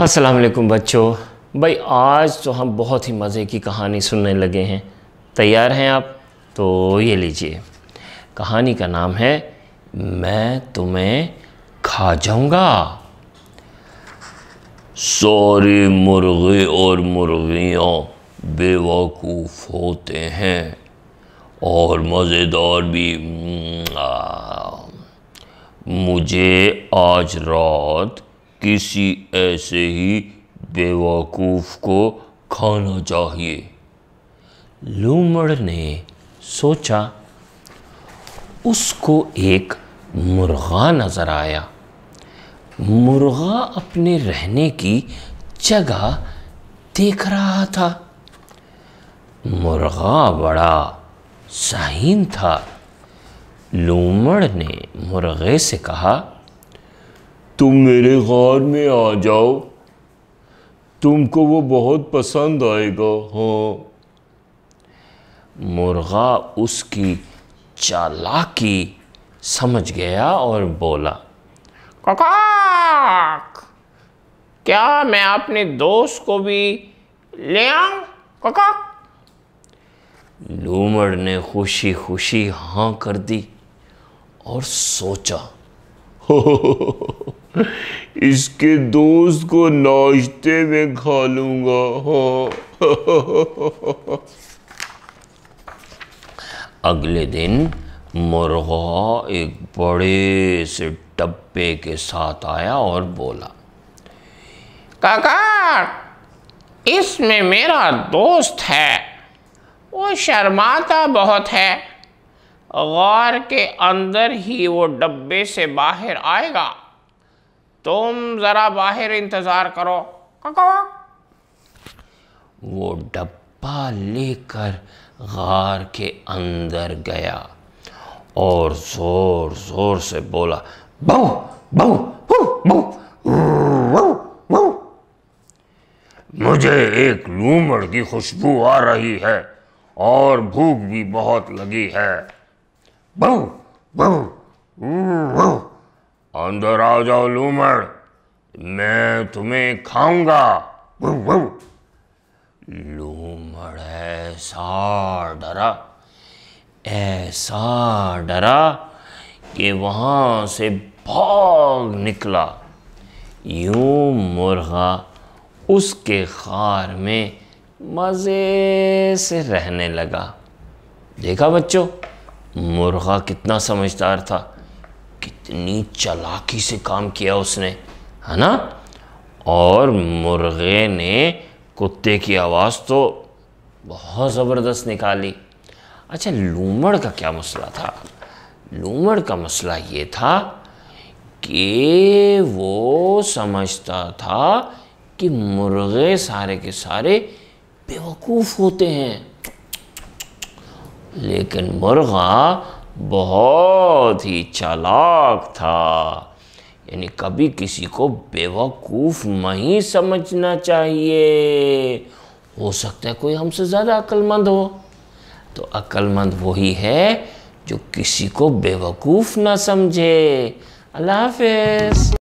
अस्सलाम वालेकुम बच्चों। भाई आज तो हम बहुत ही मज़े की कहानी सुनने लगे हैं। तैयार हैं आप? तो ये लीजिए, कहानी का नाम है मैं तुम्हें खा जाऊंगा। सारे मुर्गे और मुर्गियाँ बेवकूफ़ होते हैं और मज़ेदार भी। मुझे आज रात किसी ऐसे ही बेवकूफ़ को खाना चाहिए। लूमड़ ने सोचा। उसको एक मुर्गा नज़र आया। मुर्गा अपने रहने की जगह देख रहा था। मुर्गा बड़ा शाहीन था। लूमड़ ने मुर्गे से कहा, तुम मेरे गार में आ जाओ, तुमको वो बहुत पसंद आएगा। हाँ। मुर्गा उसकी चालाकी समझ गया और बोला, ककाक, क्या मैं अपने दोस्त को भी ले आऊं ककाक? लूमड़ ने खुशी खुशी हाँ कर दी और सोचा, इसके दोस्त को नाश्ते में खा लूंगा। हाँ। अगले दिन मुर्गा एक बड़े से डब्बे के साथ आया और बोला, ककाक, इसमें मेरा दोस्त है, वो शर्माता बहुत है। गार के अंदर ही वो डब्बे से बाहर आएगा, तुम ज़रा बाहर इंतज़ार करो ककाक। वो डब्बा लेकर गार के अंदर गया और जोर जोर से बोला, बहु बहु बहु बहु। मुझे एक लूमड़ की खुशबू आ रही है और भूख भी बहुत लगी है। बहु बहु बहु। अंदर आ जाओ लूमड़, मैं तुम्हें खाऊंगा। बहु बहु। लूमड़ ऐसा डरा कि वहाँ से भाग निकला। यूं मुर्गा उसके खार में मज़े से रहने लगा। देखा बच्चों, मुर्गा कितना समझदार था, कितनी चालाकी से काम किया उसने, है ना। और मुर्गे ने कुत्ते की आवाज़ तो बहुत ज़बरदस्त निकाली। अच्छा, लूमड़ का क्या मसला था? लूमड़ का मसला ये था कि वो समझता था कि मुर्गे सारे के सारे बेवकूफ़ होते हैं, लेकिन मुर्गा बहुत ही चालाक था। यानी कभी किसी को बेवकूफ़ नहीं समझना चाहिए। हो सकता है कोई हमसे ज़्यादा अक्लमंद हो, तो अक्लमंद वही है जो किसी को बेवकूफ़ ना समझे। अल्लाह हाफ़िज़।